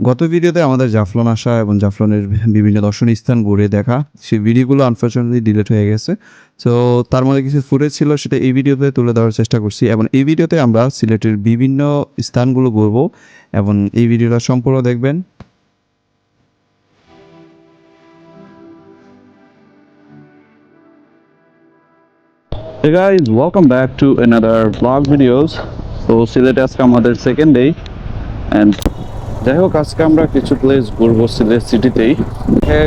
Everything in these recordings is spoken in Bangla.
গত ভিডিওতে আমাদের জাফলন আসা এবং জাফলনের বিভিন্ন দর্শনীয় স্থান ঘুরে দেখা সেই ভিডিওগুলো আনফরচুনেটলি ডিলিট হয়ে গেছে। তো তার মধ্যে কিছু ফুটেজ ছিল সেটা এই ভিডিওতে তুলে ধরার চেষ্টা করছি এবং এই ভিডিওতে আমরা সিলেটের বিভিন্ন স্থানগুলো ঘুরবো এবং এই ভিডিওটা সম্পূর্ণ দেখবেন। Hey guys, welcome back to another vlog videos. তো সিলেটে আজকে আমাদের সেকেন্ড ডে অ্যান্ড যাই হোক আজকে আমরা কিছু প্লেস ঘুরবো সিলেট সিটিতেই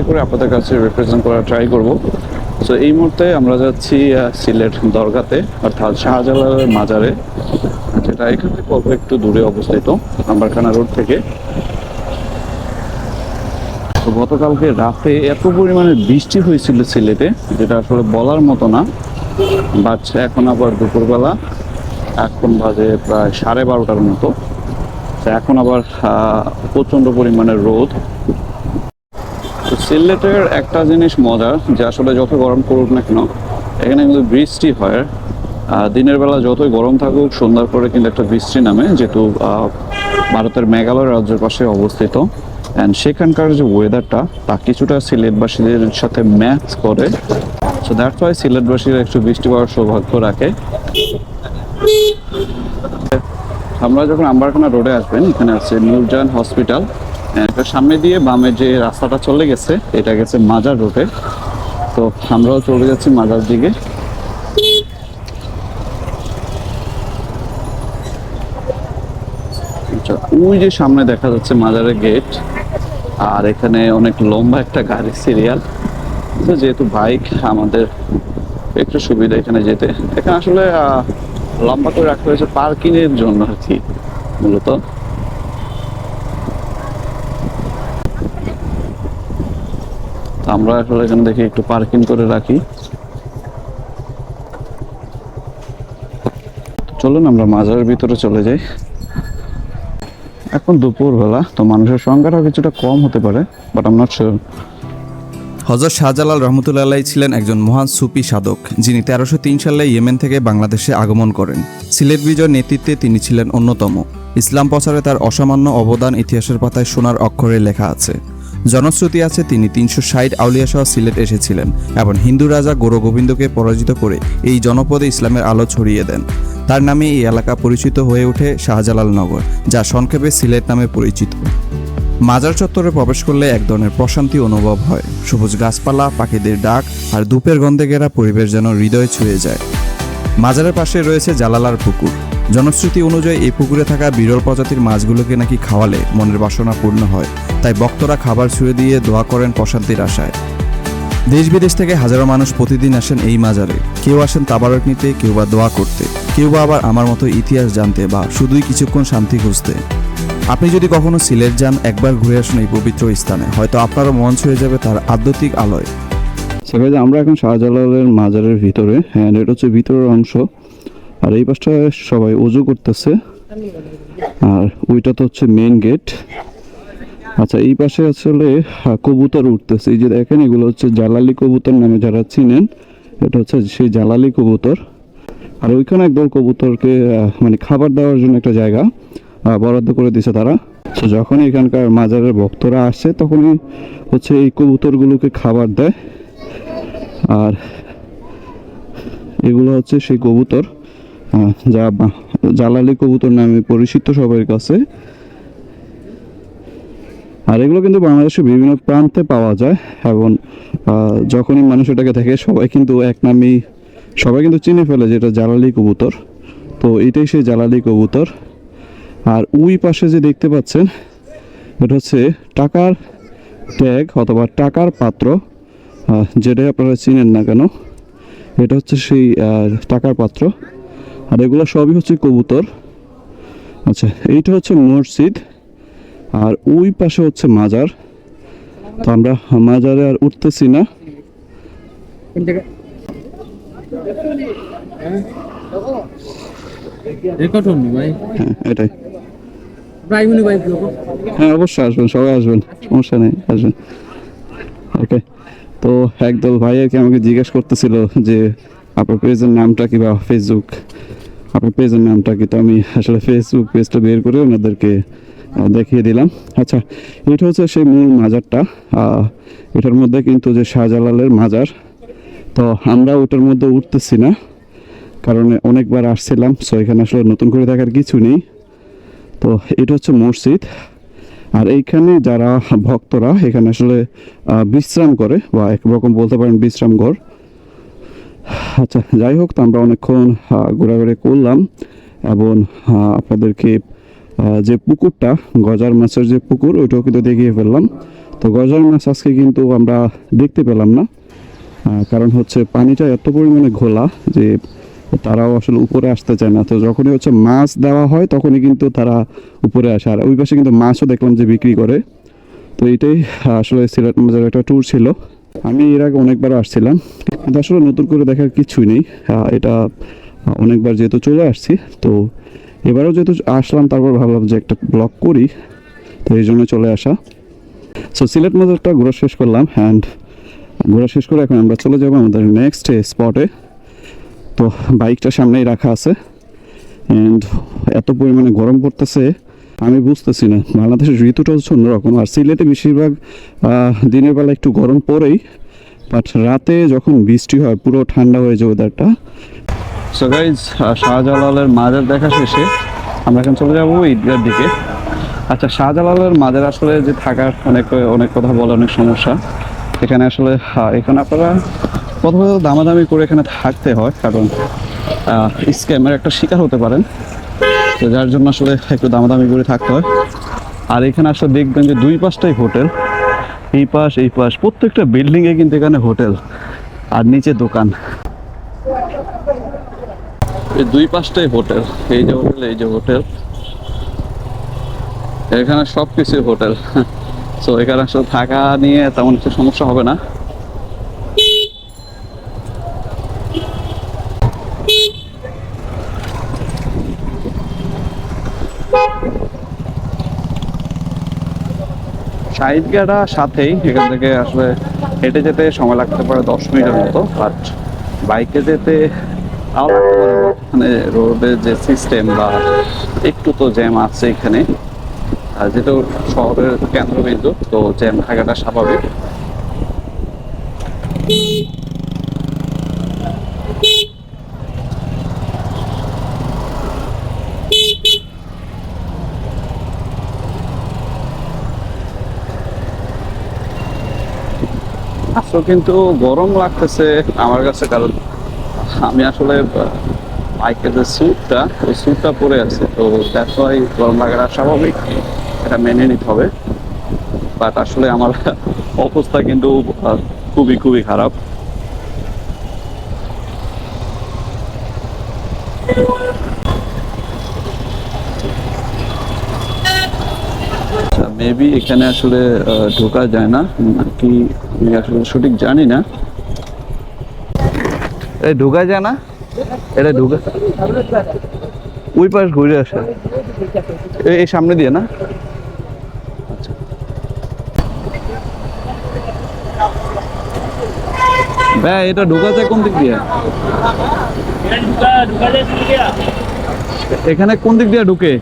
করে আপনাদের কাছে রিপ্রেজেন্ট করার ট্রাই করব। সো এই মুহূর্তে আমরা যাচ্ছি সিলেট দরগাতে অর্থাৎ শাহজালালের মাজারে, যেটা এখান থেকে অল্প একটু দূরে অবস্থিত আম্বারখানা রোড থেকে। তো গতকালকে রাতে এত পরিমাণে বৃষ্টি হয়েছিল সিলেটে যেটা আসলে বলার মতো না, বাট এখন আবার দুপুরবেলা, এখন বাজে প্রায় 12:30টার মতো। এখন আবার প্রচণ্ড পরিমাণে রোদ। তো সিলেটের একটা জিনিস মজা যে আসলে যত গরম পড়ুক না কেন এখানে কিন্তু বৃষ্টি হয়। দিনের বেলা যতই গরম থাকুক সন্ধ্যার পরে কিন্তু একটা বৃষ্টি নামে, যেহেতু ভারতের মেঘালয় রাজ্যের পাশে অবস্থিত। অ্যান্ড সেখানকার যে ওয়েদারটা তা কিছুটা সিলেটবাসীদের সাথে ম্যাচ করে। সো দ্যাটস ওয়াই সিলেটবাসীরা একটু বৃষ্টি পাওয়ার সৌভাগ্য রাখে। আমরা যখন আম্বারখানা রোডে আসবেন, এখানে আছে নূরজাহান হসপিটাল, এটার সামনে দিয়ে বামে যে রাস্তাটা চলে গেছে এটা গেছে মাজার রোডে। তো আমরাও চলে যাচ্ছি মাজার দিকে। ওই যে সামনে দেখা যাচ্ছে মাজারের গেট, আর এখানে অনেক লম্বা একটা গাড়ি সিরিয়াল। তো যেহেতু বাইক আমাদের একটু সুবিধা এখানে যেতে। এখানে আসলে লম্বা করে রাখা হয়েছে পার্কিং এর জন্য আর কি মূলত। আমরা আসলে এখানে দেখি একটু পার্কিং করে রাখি। চলুন আমরা মাজারের ভিতরে চলে যাই। এখন দুপুরবেলা, তো মানুষের সংখ্যাটাও কিছুটা কম হতে পারে, but I am not sure. Hazrat Shahjalal রহমতুল্লাহ আলাইহি ছিলেন একজন মহান সুফি সাধক, যিনি 1303 সালে ইয়েমেন থেকে বাংলাদেশে আগমন করেন। সিলেট বিজয়ের নেতৃত্বে তিনি ছিলেন অন্যতম। ইসলাম প্রচারে তার অসামান্য অবদান ইতিহাসের পাতায় সোনার অক্ষরে লেখা আছে। জনশ্রুতি আছে তিনি 360 আউলিয়া সহ সিলেট এসেছিলেন এবং হিন্দু রাজা গৌরগোবিন্দকে পরাজিত করে এই জনপদে ইসলামের আলো ছড়িয়ে দেন। তার নামে এই এলাকা পরিচিত হয়ে ওঠে শাহজালাল নগর, যা সংক্ষেপে সিলেট নামে পরিচিত। মাজার চত্বরে প্রবেশ করলে এক ধরনের প্রশান্তি অনুভব হয়। সবুজ গাছপালা, পাখিদের ডাক আর ধূপের গন্ধে ঘেরা পরিবেশ যেন হৃদয়ে ছুঁয়ে যায়। মাজারের পাশে রয়েছে জালালার পুকুর। জনশ্রুতি অনুযায়ী এই পুকুরে থাকা বিরল প্রজাতির মাছগুলোকে নাকি খাওয়ালে মনের বাসনা পূর্ণ হয়, তাই ভক্তরা খাবার ছুঁয়ে দিয়ে দোয়া করেন প্রশান্তির আশায়। দেশ বিদেশ থেকে হাজারো মানুষ প্রতিদিন আসেন এই মাজারে। কেউ আসেন তাবারক নিতে, কেউ বা দোয়া করতে, কেউ বা আবার আমার মতো ইতিহাস জানতে বা শুধুই কিছুক্ষণ শান্তি খুঁজতে। আপনি যদি কখনো সিলেট যান, একবার ঘুরে আসুন এই পবিত্র স্থানে, হয়তো আপনারও মন ছুঁয়ে যাবে তার আধ্যাত্মিক আলোয়। সেখানে আমরা এখন শাহজালালের মাজারের ভিতরে, হ্যাঁ এটা হচ্ছে ভিতরের অংশ, আর এই পাশটা সবাই ওযু করতেছে, আর ওইটা তো হচ্ছে মেইন গেট। আচ্ছা, এই পাশে আসলে কবুতর উঠতেছে, এই যে দেখেন এগুলো হচ্ছে জালালি কবুতর নামে যারা চিনেন, এটা হচ্ছে সেই জালালি কবুতর। আর ওইখানে একদল কবুতরকে মানে খাবার দেওয়ার জন্য একটা জায়গা বরাদ্দ করে দিয়েছে তারা। তো যখন এখানকার মাজারের ভক্তরা আসে তখনই হচ্ছে এই কবুতরগুলোকে খাবার দেয়। আর এগুলো হচ্ছে সেই কবুতর যা জালালি কবুতর নামে পরিচিত সবার কাছে। আর এগুলো কিন্তু বাংলাদেশের বিভিন্ন প্রান্তে পাওয়া যায় এবং যখনই মানুষ এটাকে দেখে সবাই কিন্তু এক নামেই সবাই কিন্তু চিনে ফেলে যে এটা জালালি কবুতর। তো এটাই সেই জালালি কবুতর। আর ওই পাশে যে দেখতে পাচ্ছেন এটা হচ্ছে টাকার ট্যাগ অথবা টাকার পাত্র, যেটাই আপনারা চিনেন না কেন, এটা হচ্ছে সেই টাকার পাত্র। আর এগুলো সবই হচ্ছে কবুতর। আচ্ছা, এইটা হচ্ছে মসজিদ আর ওই পাশে হচ্ছে মাজার। তো আমরা মাজারে আর উঠতেছি না। হ্যাঁ এটাই, হ্যাঁ অবশ্যই আসবেন, সবাই আসবেন, সমস্যা নেই, আসবেন। ওকে, তো একদল ভাই আর কি আমাকে জিজ্ঞেস করতেছিল যে আপনার পেজের নামটা কি বা ফেসবুক আপনার পেজের নামটা কি। তো আমি আসলে ফেসবুক পেজটা বের করে ওনাদেরকে দেখিয়ে দিলাম। আচ্ছা, এটা হচ্ছে সেই মূল মাজারটা। এটার মধ্যে কিন্তু যে শাহজালালের মাজার, তো আমরা ওটার মধ্যে উঠতেছি না, কারণ অনেকবার আসছিলাম, সো এখানে আসলে নতুন করে দেখার কিছু নেই। তো এটা হচ্ছে মসজিদ, আর এইখানে যারা ভক্তরা এখানে আসলে বিশ্রাম করে, বা একরকম বলতে পারেন বিশ্রাম ঘর। আচ্ছা, যাই হোক, তো আমরা অনেকক্ষণ ঘোরাঘুরি করলাম, এবং আপনাদেরকে যে পুকুরটা, গজার মাছের যে পুকুর, ওইটাও কিন্তু দেখিয়ে ফেললাম। তো গজার মাছ আজকে কিন্তু আমরা দেখতে পেলাম না, কারণ হচ্ছে পানিটা এত পরিমাণে ঘোলা যে তারাও আসলে উপরে আসতে চায় না। তো যখনই হচ্ছে মাছ দেওয়া হয় তখনই কিন্তু তারা উপরে আসে, আর ওই পাশে কিন্তু মাছও দেখলাম যে বিক্রি করে। তো এইটাই আসলে সিলেট মাজার একটা ট্যুর ছিল। আমি এর আগে অনেকবার আসছিলাম, কিন্তু আসলে নতুন করে দেখার কিছুই নেই। এটা অনেকবার যেহেতু চলে আসছি, তো এবারও যেহেতু আসলাম, তারপর ভাবলাম যে একটা ব্লগ করি, তো এই জন্য চলে আসা। সো সিলেট মাজারটা ঘোরা শেষ করলাম, অ্যান্ড ঘোরা শেষ করে এখন আমরা চলে যাবো আমাদের নেক্সট স্পটে। তো বাইকটা সামনেই রাখা আছে, অ্যান্ড এত পরিমাণে গরম পড়তেছে আমি বুঝতেছি না। বাংলাদেশের ঋতুটা হচ্ছে অন্যরকম, আর সিলেটে বেশিরভাগ দিনের বেলা একটু গরম পড়েই, বাট রাতে যখন বৃষ্টি হয় পুরো ঠান্ডা হয়ে যায় ওয়েদারটা। সো গাইজ, শাহজালালের মাজার দেখা শেষে আমরা এখন চলে যাবো ঈদগার দিকে। আচ্ছা, শাহজালালের মাজার আসলে যে থাকার অনেক অনেক কথা বলে, অনেক সমস্যা এখানে আসলে। এখানে আপনারা প্রথমত দামাদামি করে এখানে থাকতে হয়, কারণ স্ক্যামের একটা শিকার হতে পারেন, তো যার জন্য আসলে একটু দামাদামি করে থাকতে হয়। আর এখানে আসলে দেখবেন যে দুই পাশটাই হোটেল, এই পাশ প্রত্যেকটা বিল্ডিংয়ে কিন্তু এখানে হোটেল, আর নিচে দোকান। এই দুই পাশটাই হোটেল, এই যে হোটেল, এই যে হোটেল, এখানে সব কিছু হোটেল। সো এখানে আসলে থাকা নিয়ে তেমন কিছু সমস্যা হবে না। ঈদগাহটা সাথেই, এখান থেকে আসলে হেঁটে যেতে সময় লাগতে পারে 10 মিনিটের মতো, বাট বাইকে যেতে তাও লাগতে পারে। মানে রোডের যে সিস্টেম, বা একটু তো জ্যাম আছে এখানে, আর যেহেতু শহরের কেন্দ্রবিন্দু, তো জ্যাম থাকাটা স্বাভাবিক। আসলে কিন্তু গরম লাগতেছে আমার কাছে, কারণ আমি আসলে বাইকের যে স্যুটটা, ওই স্যুটটা পরে আছে, তো দ্যাটস ওয়াই গরম লাগাটা স্বাভাবিক, এটা মেনে নিতে হবে। বাট আসলে আমার অবস্থা কিন্তু খুবই খুবই খারাপ। আচ্ছা, মেবি এখানে আসলে ঢোকা যায় না নাকি, আমি আসলে সঠিক জানি না। এই ঢোকা যায় না, এটা ঢোকা ওই পাশ ঘুরে আসে, এই সামনে দিয়ে না। আচ্ছা, ভাই এটা ঢোকা যায় কোন দিক দিয়ে? এখানে কোন দিক দিয়ে ঢুকে?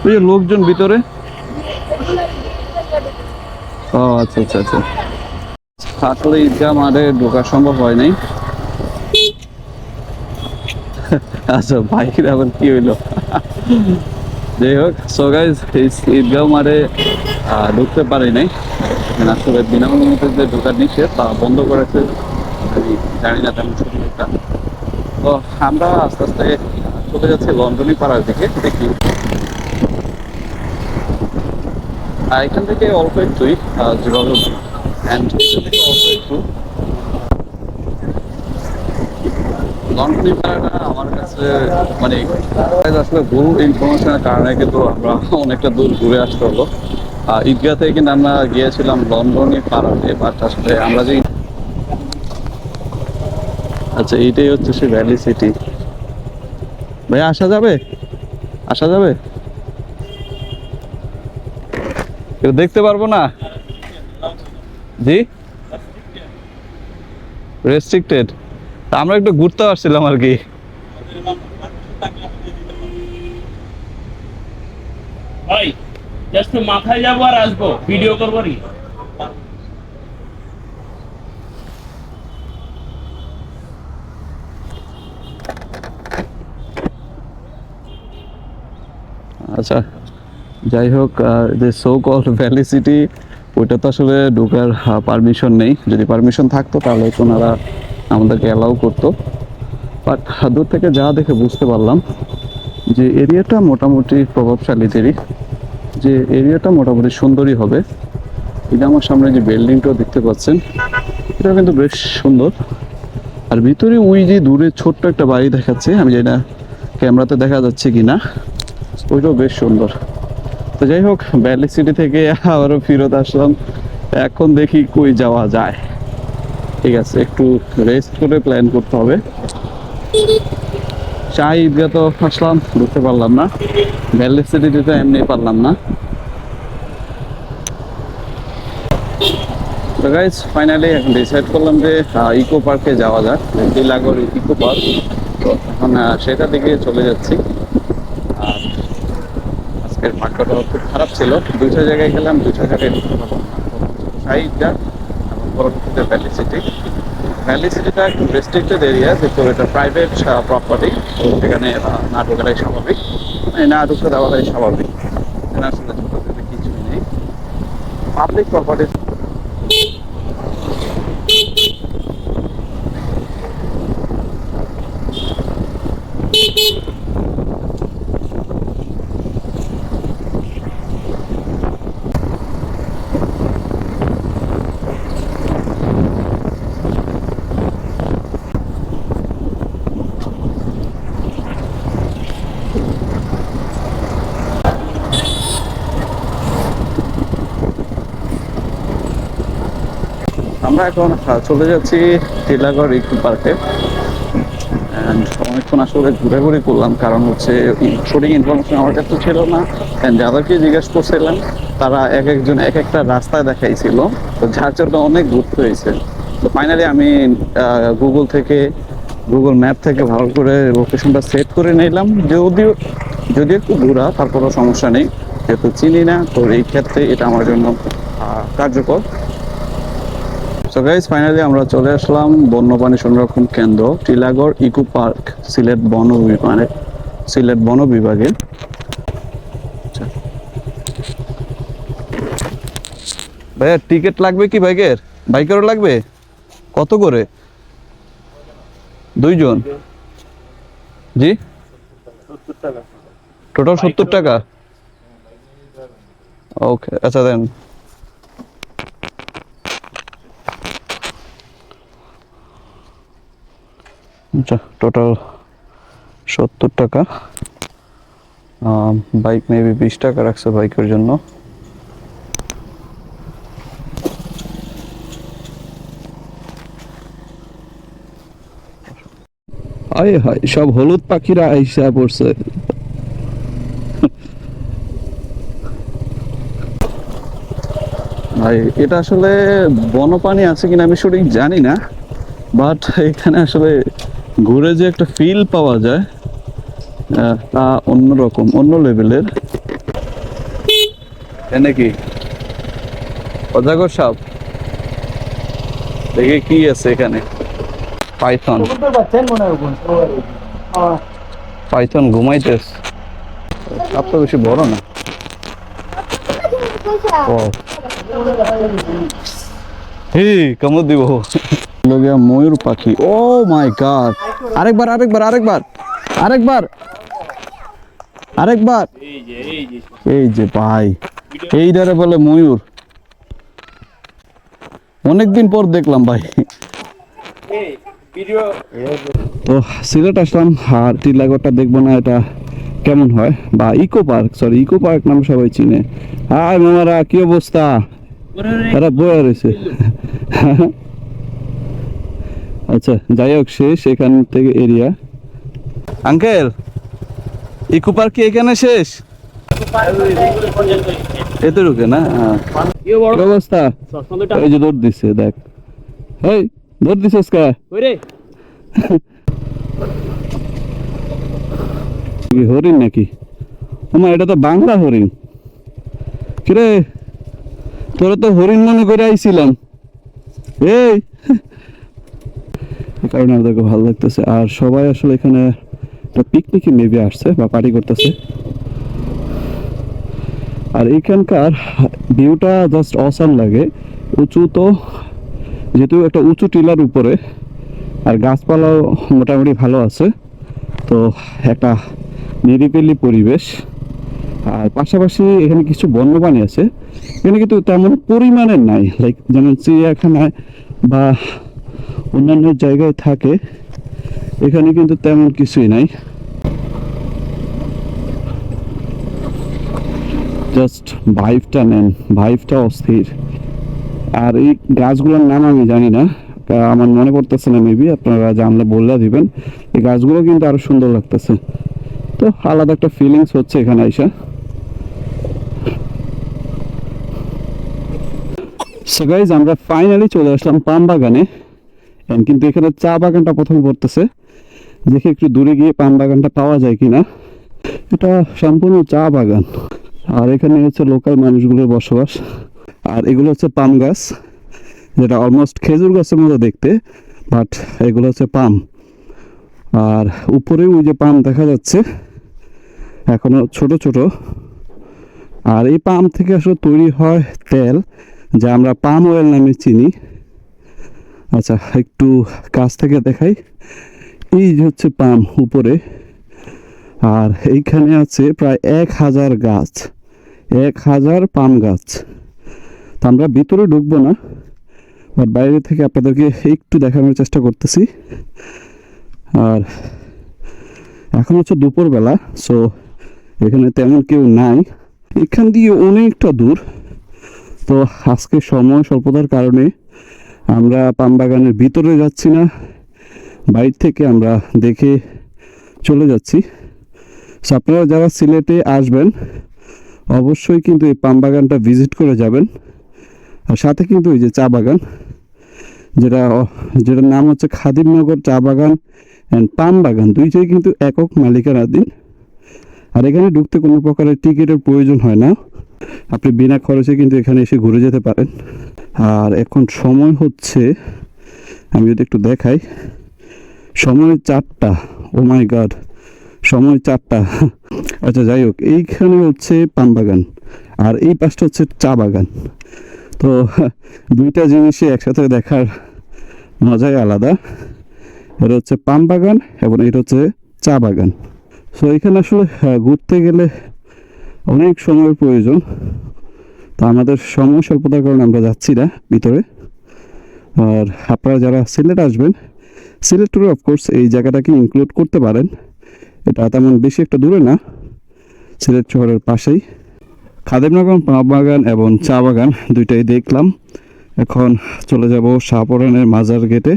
ওই যে লোকজন ভিতরে। ও আচ্ছা আচ্ছা আচ্ছা, আসলে ঈদগাহ মাঠে ঢোকা সম্ভব হয় নাই। আচ্ছা, বাইকের আবার কি হইলো? যাই হোক, সো গাইজ, ঈদগাহ মাঠে ঢুকতে পারি নাই। আসলে বিনামূল্যে যে ঢোকার নিষেধ তা বন্ধ করেছে, আমি জানি না তেমন সঠিক একটা। তো আমরা আস্তে আস্তে চলে যাচ্ছি লন্ডনী পাড়ার দিকে, দেখি। এখান থেকে অল্প একটুই যোগাযোগ, অ্যান্ড এখান থেকে অল্প একটু লন্ডনী পাড়াটা আমার কাছে মানে আসলে ভুল ইনফরমেশনের কারণে কিন্তু আমরা অনেকটা দূর ঘুরে আসতে হলো। ঈদগাহ থেকে কিন্তু আমরা গিয়েছিলাম লন্ডনী পাড়াতে, বাট আসলে আমরা যে, আচ্ছা এইটাই হচ্ছে সে ভ্যালি সিটি। ভাই আসা যাবে, আসা যাবে? কেউ দেখতে পারবো না জি, রেস্ট্রিক্টেড। আমরা একটু ঘুরতে আসছিলাম আর কি। ভাই জাস্ট মাথায় যাবো আর আসবো, ভিডিও করবো নি। আচ্ছা, যাই হোক, যে সো কল ভ্যালি সিটি, ওইটা তো আসলে ঢোকার পারমিশন নেই। যদি পারমিশন থাকতো তাহলে ওনারা আমাদেরকে অ্যালাউ করতো। বাট দূর থেকে যা দেখে বুঝতে পারলাম যে এরিয়াটা মোটামুটি প্রভাবশালীদেরই, যে এরিয়াটা মোটামুটি সুন্দরই হবে। এটা আমার সামনে যে বিল্ডিংটাও দেখতে পাচ্ছেন, এটা কিন্তু বেশ সুন্দর। আর ভিতরে ওই যে দূরে ছোট্ট একটা বাড়ি দেখাচ্ছে, আমি জানি না ক্যামেরাতে দেখা যাচ্ছে কিনা, ওইটাও বেশ সুন্দর। তো যাই হোক, ভ্যালি সিটি থেকে আবারও ফেরত আসলাম। এখন দেখি কই যাওয়া যায়। ঠিক আছে, একটু রেস্ট করে প্ল্যান করতে হবে। চাই ঈদগাহ তো আসলাম, ঢুকতে পারলাম না। ভ্যালি সিটিতে তো এমনি পারলাম না। তো গাইজ ফাইনালি এখন ডিসাইড করলাম যে ইকো পার্কে যাওয়া যাক, টিলাগড় ইকো পার্ক। তো এখন সেটা দিকে চলে যাচ্ছি। আর আজকের ভাগ্যটা খুব খারাপ ছিল, দুইটা জায়গায় গেলাম, দুইটা জায়গায় ঢুকতে পারলাম না। সাইডটা এবং পরবর্তীতে ভ্যালি সিটি। ভ্যালি সিটিটা একটু রেস্ট্রিক্টেড এরিয়া, যেহেতু এটা প্রাইভেট প্রপার্টি, তো সেখানে না ঢোকাটাই স্বাভাবিক, না ঢুকতে দেওয়াটাই স্বাভাবিক। এখানে আসলে ছোটো কিছুই নেই, পাবলিক প্রপার্টি। আমরা এখন চলে যাচ্ছি টিলাগড় ইকো পার্কে। অ্যান্ড অনেকক্ষণ আসলে ঘুরাঘুরি করলাম, কারণ হচ্ছে সঠিক ইনফরমেশন আমার কাছে ছিল না। অ্যান্ড যাদেরকে জিজ্ঞেস করছিলাম তারা এক একজন এক একটা রাস্তায় দেখাইছিল, তো যার জন্য অনেক ঘুরতে হয়েছে। তো ফাইনালি আমি গুগল ম্যাপ থেকে ভালো করে লোকেশনটা সেট করে নিলাম। যদিও যদি একটু ঘোরা, তারপরও সমস্যা নেই, যেহেতু চিনি না, তো এই ক্ষেত্রে এটা আমার জন্য কার্যকর। সো গাইস ফাইনালি আমরা চলে আসলাম বন্যপ্রাণী সংরক্ষণ কেন্দ্র টিলাগড় ইকো পার্ক, সিলেট বন বিভাগে। ভাইয়া টিকিট লাগবে কি বাইকেরও লাগবে? কত করে? দুইজন? জি, টোটাল 70 টাকা। ওকে, আচ্ছা দেন। আচ্ছা, টোটাল 70 টাকা। বাইক মেবি 20 টাকা রাখছে বাইকের জন্য। হায় হায়, সব হলুদ পাখিরা আইসা পড়ছে। ভাই এটা আসলে বনপ্রাণী আছে কিনা আমি সঠিক জানি না, বাট এখানে আসলে ঘুরে যে একটা ফিল পাওয়া যায়, তা অন্যরকম, অন্য লেভেলের। নাকি অজাগর সাপ, দেখে কি আছে এখানে? পাইথন, পাইথন ঘুমাইতেস। সাপ তো বেশি বড় না। হে কামড় দিব। ময়ূর পাখি, ও মাই গড! আরেকবার আরেকবার আরেকবার আরেকবার আরেকবার। এই যে ভাই, এইটারে বলে ময়ূর। অনেকদিন পর দেখলাম ভাই। তো সিলেট আসলাম, আর টিলাগড়টা দেখবো না এটা কেমন হয়, বা ইকো পার্ক নাম সবাই চিনে। হাই মামারা, কি অবস্থা? এরা বয়ে রয়েছে। আচ্ছা যাই হোক, শেষ এখান থেকে এরিয়া। আঙ্কেল, ইকো পার্ক কি এখানে শেষ? এতে ঢুকে না? কি অবস্থা? এই যে দৌড় দিচ্ছে, দেখ। এই দৌড় দিছিস কে? হরিণ নাকি? আমার এটা তো বাংলা হরিণ। কিরে, তোরা তো হরিণ মনে করে আইছিলাম। এই কারণে আমাদেরকে ভালো লাগতেছে। আর সবাই আসলে এখানে একটা পিকনিকে মেবি আসছে বা পার্টি করতেছে। আর এইখানকার ভিউটা জাস্ট অসাম লাগে। উঁচু তো, যেহেতু একটা উঁচু টিলার উপরে, আর গাছপালাও মোটামুটি ভালো আছে, তো একটা নিরিবিলি পরিবেশ। আর পাশাপাশি এখানে কিছু বন্যপ্রাণী আছে, এখানে কিন্তু তেমন পরিমাণের নাই, লাইক যেমন চিড়িয়াখানায় বা অন্যান্য জায়গায় থাকে, এখানে কিন্তু তেমন কিছুই নাই। জাস্ট ভাইবটা নেন, ভাইবটা অস্থির। আর এই গাছগুলোর নাম আমি জানি না, আমার মনে পড়তেছে না, মেবি আপনারা জানলে বললে দিবেন। এই গাছগুলো কিন্তু আরো সুন্দর লাগতেছে, তো আলাদা একটা ফিলিংস হচ্ছে এখানে আইসা। সো গাইজ, আমরা ফাইনালি চলে আসলাম পাম বাগানে। কিন্তু এখানে চা বাগানটা প্রথমে পড়তেছে, দেখি একটু দূরে গিয়ে পাম বাগানটা পাওয়া যায় কিনা। এটা সম্পূর্ণ চা বাগান, আর এখানে হচ্ছে লোকাল মানুষগুলোর বসবাস। আর এগুলো হচ্ছে পাম গাছ, যেটা অলমোস্ট খেজুর গাছের মতো দেখতে, বাট এগুলো হচ্ছে পাম। আর উপরে ওই যে পাম দেখা যাচ্ছে এখনো ছোট ছোট। আর এই পাম থেকে আসলে তৈরি হয় তেল, যা আমরা পাম অয়েল নামে চিনি। আচ্ছা, একটু কাছ থেকে দেখাই। এই যে হচ্ছে পাম উপরে, আর এইখানে আছে প্রায় 1000 গাছ, 1000 পাম গাছ। তো আমরা ভিতরে ঢুকবো না, বাট বাইরে থেকে আপনাদেরকে একটু দেখানোর চেষ্টা করতেছি। আর এখন হচ্ছে দুপুরবেলা, সো এখানে তেমন কেউ নাই। এখান দিয়ে অনেকটা দূর, তো আজকে সময় স্বল্পতার কারণে আমরা পাম বাগানের ভিতরে যাচ্ছি না, বাইরে থেকে আমরা দেখে চলে যাচ্ছি। সো আপনারা যারা সিলেটে আসবেন অবশ্যই কিন্তু এই পাম বাগানটা ভিজিট করে যাবেন। আর সাথে কিন্তু এই যে চা বাগান, যেটার নাম হচ্ছে খাদিমনগর চা বাগান অ্যান্ড পাম বাগান, দুইটাই কিন্তু একক মালিকানাধীন। আর এখানে ঢুকতে কোনো প্রকারের টিকিটের প্রয়োজন হয় না, আপনি বিনা খরচে কিন্তু এখানে এসে ঘুরে যেতে পারেন। আর এখন সময় হচ্ছে, আমি যদি একটু দেখাই, সময় 4টা। ও মাই গড, সময় 4টা। আচ্ছা যাই হোক, এইখানে হচ্ছে পাম বাগান আর এই পাশটা হচ্ছে চা বাগান। তো দুইটা জিনিসই একসাথে দেখার মজাই আলাদা। এটা হচ্ছে পাম বাগান এবং এটা হচ্ছে চা বাগান। সো এখানে আসলে ঘুরতে গেলে অনেক সময়ের প্রয়োজন, তো আমাদের সময় স্বল্পতার কারণে আমরা যাচ্ছি না ভিতরে। আর আপনারা যারা সিলেট আসবেন, সিলেট ট্যুরে অফকোর্স এই জায়গাটাকে ইনক্লুড করতে পারেন। এটা তেমন বেশি একটা দূরে না, সিলেট শহরের পাশেই। খাদিমনগর পাম বাগান এবং চা বাগান দুইটাই দেখলাম। এখন চলে যাব শাহপরানের মাজার গেটে।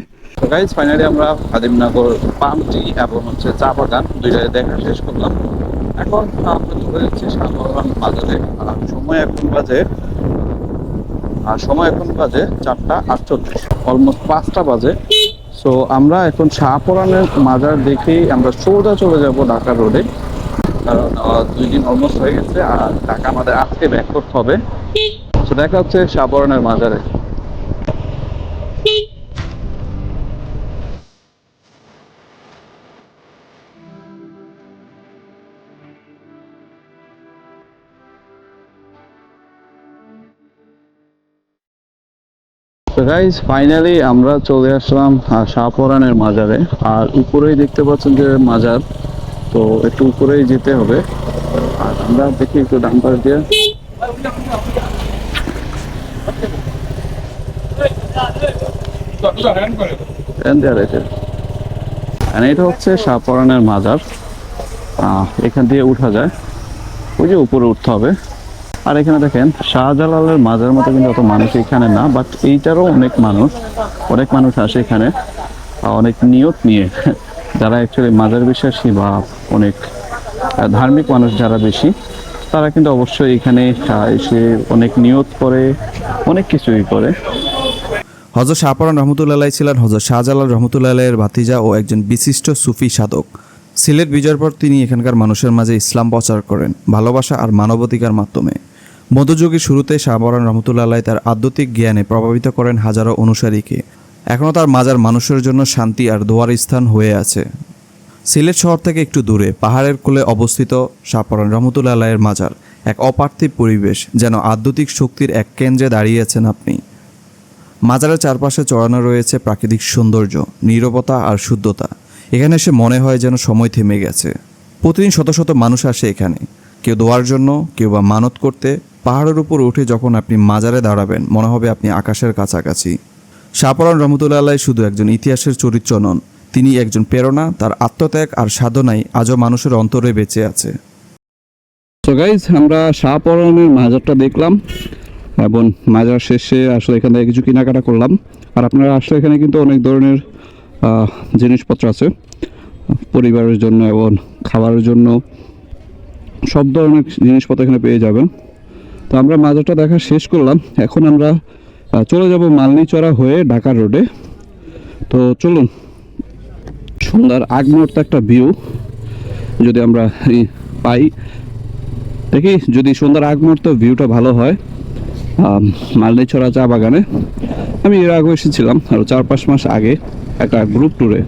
গাইজ, ফাইনালি আমরা খাদিমনগর পাম টি এবং হচ্ছে চা বাগান দুইটাই দেখা শেষ করলাম। এখন আমরা চলে যাচ্ছি শাহপরান বাজারে। আর সময় এখন বাজে 4:48, অলমোস্ট 5টা বাজে। সো আমরা এখন শাহপরানের মাজার দেখেই আমরা সোজা চলে যাব ঢাকা রোডে, কারণ 2 দিন অলমোস্ট হয়ে গেছে আর ঢাকা আমাদের আজকে ব্যাক করতে হবে। তো দেখা হচ্ছে শাহপরানের মাজারে। তো গাইজ, ফাইনালি আমরা চলে আসলাম শাহপরানের মাজারে। আর উপরেই দেখতে পাচ্ছেন যে মাজার, তো একটু উপরেই যেতে হবে। আর আমরা দেখি একটু ডান পাশ দিয়ে। এটা হচ্ছে শাহপরানের মাজার, এখান দিয়ে উঠা যায়, ওই যে উপরে উঠতে হবে। আর এখানে দেখেন শাহজালালের মাজার মতো কিন্তু অত মানুষ এখানে না, বাট এইটারও অনেক মানুষ আসে এখানে অনেক নিয়ত নিয়ে। যারা অ্যাকচুয়ালি মাজার বিশ্বাসী বা অনেক ধার্মিক মানুষ যারা বেশি, তারা কিন্তু অবশ্যই এখানে এসে অনেক নিয়ত করে, অনেক কিছুই করে। হযরত শাহপরান রহমতুল্লাহ আলাইহি ছিলেন হযরত শাহজালাল রহমতুল্লাহ আলাইহির ভাতিজা ও একজন বিশিষ্ট সুফি সাধক। সিলেট বিজয়ের পর তিনি এখানকার মানুষের মাঝে ইসলাম প্রচার করেন ভালোবাসা আর মানবাধিকার মাধ্যমে। মধ্যযুগের শুরুতে শাহ পরাণ রহমতুল্লাহ আলাইহি তার আধ্যাত্মিক জ্ঞানে প্রভাবিত করেন হাজারো অনুসারীকে। এখনও তার মাজার মানুষের জন্য শান্তি আর দোয়ার স্থান হয়ে আছে। সিলেট শহর থেকে একটু দূরে পাহাড়ের কোলে অবস্থিত শাহ পরাণ রহমতুল্লাহ আলাইহির মাজার, এক অপার্থিব পরিবেশ, যেন আধ্যাত্মিক শক্তির এক কেন্দ্রে দাঁড়িয়ে আছেন আপনি। মাজারের চারপাশে চড়ানো রয়েছে প্রাকৃতিক সৌন্দর্য, নীরবতা আর শুদ্ধতা। এখানে এসে মনে হয় যেন সময় থেমে গেছে। প্রতিদিন শত শত মানুষ আসে এখানে, কেউ দোয়ার জন্য, কেউ বা মানত করতে। পাহাড়ের উপর উঠে যখন আপনি মাজারে দাঁড়াবেন, মনে হবে আপনি আকাশের কাছাকাছি। শাহ পরাণ রহমতুল্লাহ আলাইহি শুধু একজন ইতিহাসের চরিত্র নন, তিনি একজন প্রেরণা। তার আত্মত্যাগ আর সাধনাই আজও মানুষের অন্তরে বেঁচে আছে। তো গাইজ, আমরা শাহ পরাণের মাজারটা দেখলাম এবং মাজার শেষে আসলে এখান থেকে কিছু কেনাকাটা করলাম। আর আপনারা আসলে এখানে কিন্তু অনেক ধরনের জিনিসপত্র আছে পরিবারের জন্য এবং খাবারের জন্য, সব ধরনের জিনিসপত্র এখানে পেয়ে যাবেন। তো আমরা মাজারটা দেখা শেষ করলাম, এখন আমরা চলে যাব মালনীচড়া হয়ে ঢাকা রোডে। তো চলুন, সন্ধ্যার আগ মুহূর্তে একটা ভিউ যদি আমরা পাই, দেখি যদি সন্ধ্যার আগ মুহূর্তে ভিউটা ভালো হয়। মালনীচড়া চা বাগানে আমি এর আগে এসেছিলাম, আরও 4-5 মাস আগে একটা গ্রুপ ট্যুরে।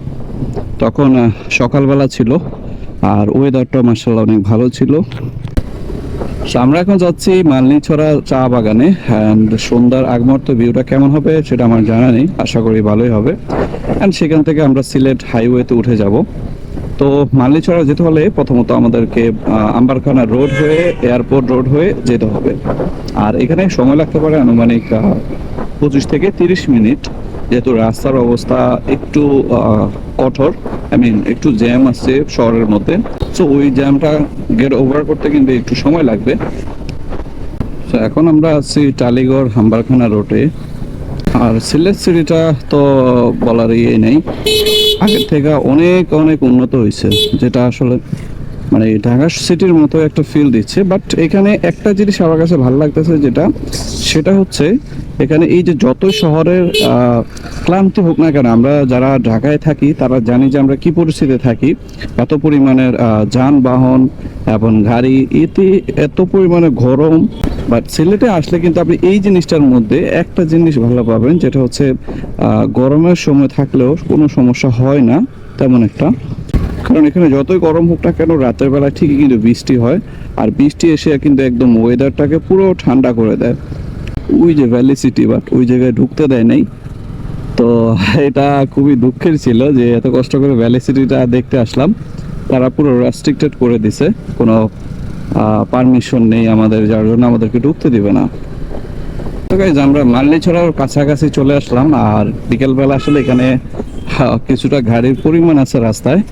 তখন সকালবেলা ছিল আর ওয়েদারটা মাশাআল্লাহ অনেক ভালো ছিল। So, আমরা এখন যাচ্ছি মালনীছড়া চা বাগানে। অ্যান্ড সন্ধ্যার আগ মুহূর্তে ভিউটা কেমন হবে সেটা আমার জানা নেই, আশা করি ভালোই হবে। অ্যান্ড সেখান থেকে আমরা সিলেট হাইওয়েতে উঠে যাব। তো মালনীছড়া যেতে হলে প্রথমত আমাদেরকে আম্বারখানা রোড হয়ে, এয়ারপোর্ট রোড হয়ে যেতে হবে। আর এখানে সময় লাগতে পারে আনুমানিক 25 থেকে 30 মিনিট, যেহেতু রাস্তার অবস্থা একটু কঠোর, একটু জ্যাম আছে শহরের মধ্যে। সো ওই জ্যামটা গেট ওভার করতে কিন্তু একটু সময় লাগবে। তো এখন আমরা আছি টালিগড় আম্বারখানা রোডে। আর সিলেট সিটিটা তো বলার ইয়ে নেই, আগের থেকে অনেক অনেক উন্নত হয়েছে, যেটা আসলে মানে ঢাকা সিটির মতো একটা ফিল দিচ্ছে। বাট এখানে একটা জিনিস আমার কাছে ভালো লাগতেছে, সেটা হচ্ছে এখানে এই যে যতই শহরের ক্লান্তি হোক না কেন, আমরা যারা ঢাকায় থাকি তারা জানি যে আমরা কি পরিস্থিতিতে থাকি। এত পরিমাণের যানবাহন এবং গাড়ি, এতে এত পরিমাণে গরম। বাট সিলেটে আসলে কিন্তু আপনি এই জিনিসটার মধ্যে একটা জিনিস ভালো পাবেন, যেটা হচ্ছে গরমের সময় থাকলেও কোনো সমস্যা হয় না তেমন একটা। কারণ এখানে যতই গরম হোক না কেন, রাতের বেলা ঠিকই কিন্তু বৃষ্টি হয়, আর বৃষ্টি এসে কিন্তু একদম ওয়েদারটাকে পুরো ঠান্ডা করে দেয়। ওই যে ভ্যালি সিটি, বাট ওই জায়গায় ঢুকতে দেয় নাই। তো এটা খুবই দুঃখের ছিল যে এত কষ্ট করে ভ্যালি সিটিটা দেখতে আসলাম, তারা পুরো রেস্ট্রিক্টেড করে দিছে, কোনো পারমিশন নেই আমাদের, যার জন্য আমাদেরকে ঢুকতে দিবে না। তো গাইজ, আমরা মালনীছড়ার কাছাকাছি চলে আসলাম। আর বিকেলবেলা আসলে এখানে কিছুটা গাড়ির পরিমাণ আছে রাস্তায়,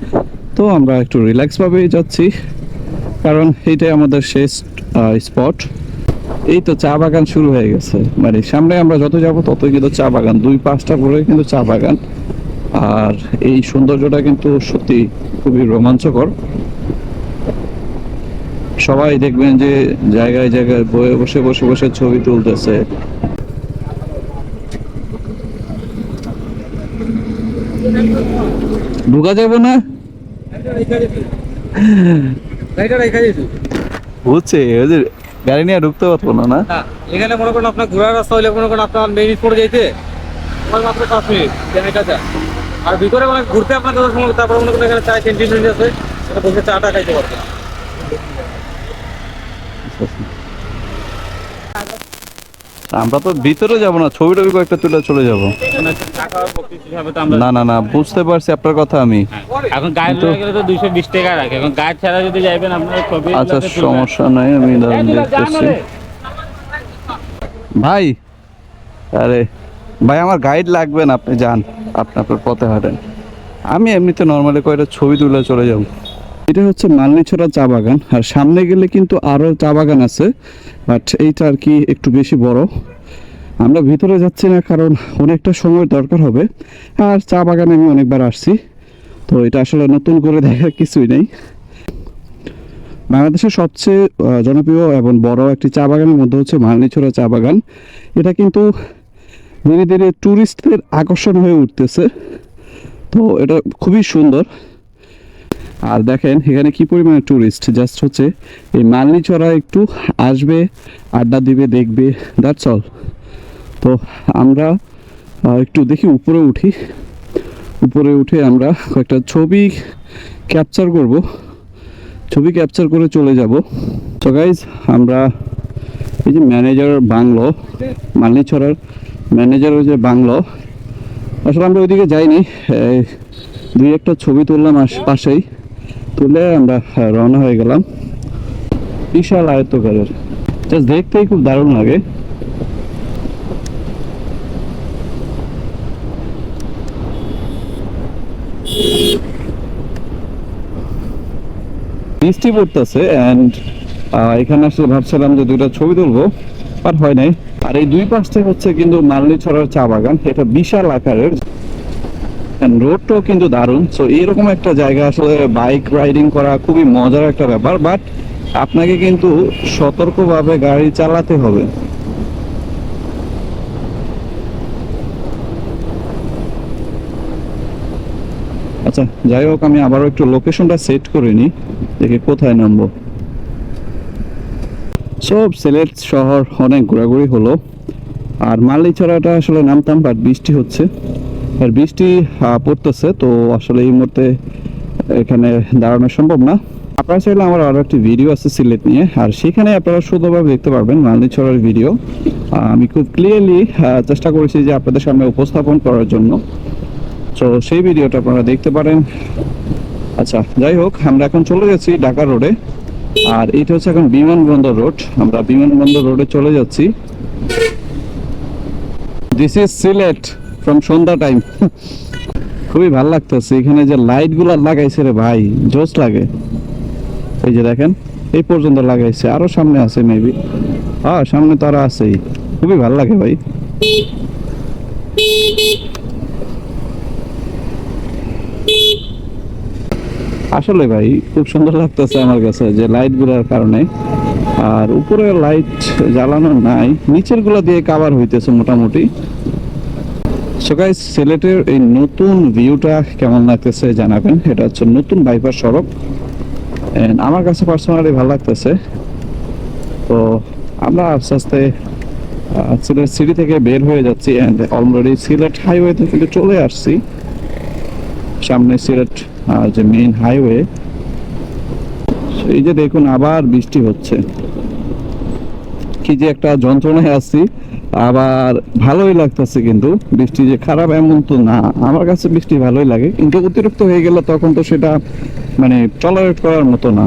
তো আমরা একটু রিল্যাক্স ভাবেই যাচ্ছি, কারণ এইটাই আমাদের শেষ স্পট। এই তো চা বাগান শুরু হয়ে গেছে, মানে সামনে আমরা যত যাবো ততই কিন্তু চা বাগান, 2-5টা করে কিন্তু চা বাগান। আর এই সৌন্দর্যটা কিন্তু সত্যি খুবই রোমাঞ্চকর। সবাই দেখবেন যে জায়গায় জায়গায় বসে বসে বসে ছবি তুলতেছে। ঢুকা যাবো না, বুঝছে গাড়ি নিয়ে ঢুকতে পারবো না। না এখানে মনে করেন আপনার ঘোরার রাস্তা হলে মনে করেন আপনার মেইন স্পটে যাইতে মাত্র 5 মিনিট কেনাকাটা। আর ভিতরে মানে ঘুরতে আপনার কত সময়, তারপর মনে করেন এখানে চায় ক্যান্টিন আছে, সেটা বসে চাটা খাইতে পারবেন। আমরা তো ভিতরে যাবো না, ছবি টবি কয়েকটা তুলে চলে যাবো। না না না, বুঝতে পারছি আপনার কথা আমি। এখন গাইড হয়ে গেলে তো 220 টাকা রাখে, এখন গাইড ছাড়া যদি যাইবেন আপনার ছবি। আচ্ছা, সমস্যা নাই, আমি দেখতেছি। ভাই, আরে ভাই, আমার গাইড লাগবে না, আপনি যান, আপনি আপনার পথে হাঁটেন, আমি এমনিতে নর্মালি কয়েকটা ছবি তুলে চলে যাব। এটা হচ্ছে মালনীছড়া চা বাগান, আর সামনে গেলে কিন্তু আরও চা বাগান আছে, বাট এইটা আর কি একটু বেশি বড়। আমরা ভিতরে যাচ্ছি না, কারণ অনেকটা সময় দরকার হবে। আর চা বাগানে আমি অনেকবার আসছি, তো এটা আসলে নতুন করে দেখার কিছুই নেই। বাংলাদেশের সবচেয়ে জনপ্রিয় এবং বড় একটি চা বাগানের মধ্যে হচ্ছে মালনীছড়া চা বাগান। এটা কিন্তু ধীরে ধীরে ট্যুরিস্টদের আকর্ষণ হয়ে উঠতেছে, তো এটা খুবই সুন্দর। আর দেখেন এখানে কি পরিমাণে ট্যুরিস্ট, জাস্ট হচ্ছে এই মালনীছড়া একটু আসবে, আড্ডা দিবে, দেখবে, দ্যাটস অল। তো আমরা একটু দেখি উপরে উঠি, উপরে উঠে আমরা কয়েকটা ছবি ক্যাপচার করব, ছবি ক্যাপচার করে চলে যাব। তো গাইজ আমরা এই যে ম্যানেজার বাংলো, মালনীছড়ার ম্যানেজারের যে বাংলো, আসলে আমরা ওইদিকে যাইনি, দুই একটা ছবি তুললাম পাশেই, তুলে আমরা রওনা হয়ে গেলাম। বিশাল আয়তকারের, জাস্ট দেখতেই খুব দারুণ লাগে। বৃষ্টি পড়তেছে অ্যান্ড এখানে আসলে ভাবছিলাম যে দুইটা ছবি তুলবো, আর হয় নাই। আর এই দুই পাশে হচ্ছে কিন্তু মালনীছড়ার চা বাগান, এটা বিশাল আকারের, রোডটাও কিন্তু দারুণ। সো এরকম একটা জায়গা আসলে বাইক রাইডিং করা খুবই মজার একটা ব্যাপার, বাট আপনাকে কিন্তু সতর্কভাবে গাড়ি চালাতে হবে। আচ্ছা যাই হোক, আমি আবারও একটু লোকেশনটা সেট করে নিই, দেখি কোথায় নামবো। সব সিলেট শহর অনেক ঘোরাঘুরি হলো, আর মালনীছড়াটা আসলে নামতাম, বাট বৃষ্টি হচ্ছে, আর বৃষ্টি পড়তেছে, তো আসলে এই মুহূর্তে এখানে দাঁড়ানো সম্ভব না। আপনারা চাইলে আমার আরও একটি ভিডিও আছে সিলেট নিয়ে, আর সেখানে আপনারা সুন্দরভাবে দেখতে পারবেন মালনীছড়ার ভিডিও। আমি খুব ক্লিয়ারলি চেষ্টা করেছি যে আপনাদের সামনে উপস্থাপন করার জন্য, তো সেই ভিডিওটা আপনারা দেখতে পারেন। আচ্ছা যাই হোক, আমরা এখন চলে যাচ্ছি ঢাকা রোডে, আর এটা হচ্ছে এখন বিমানবন্দর রোড, আমরা বিমানবন্দর রোডে চলে যাচ্ছি। This is Sylhet from Sandhya time. খুবই ভালো লাগতেছে, এখানে যে লাইট গুলা লাগাইছে রে ভাই, জোস লাগে। এই যে দেখেন এই পর্যন্ত লাগাইছে, আরো সামনে আছে মেবি, হ্যাঁ সামনে তো আরো আছেই, খুবই ভালো লাগে ভাই। আসলে ভাই খুব সুন্দর লাগতেছে আমার কাছে যে লাইট গুলার কারণে, আর উপরে লাইট জ্বালানো নাই, নিচের গুলা দিয়ে কাভার হইতেছে মোটামুটি। সো গাইস, সিলেটের এই নতুন ভিউটা কেমন লাগতেছে জানাবেন। এটা হচ্ছে নতুন বাইপাস সড়ক, এন্ড আমার কাছে পার্সোনালি ভালো লাগতেছে। তো আমরা আস্তে আস্তে সিলেট সিটি থেকে বের হয়ে যাচ্ছি, এন্ড অলরেডি সিলেট হাইওয়েতে কিন্তু চলে আসছি। সামনে সিলেট যে মেইন হাইওয়ে, এই যে দেখুন আবার বৃষ্টি হচ্ছে, কি যে একটা যন্ত্রণায় আছি। আবার ভালোই লাগতেছে, কিন্তু বৃষ্টি যে খারাপ এমন তো না, আমার কাছে বৃষ্টি ভালোই লাগে, কিন্তু অতিরিক্ত হয়ে গেলে তখন তো সেটা মানে টলারেট করার মতো না।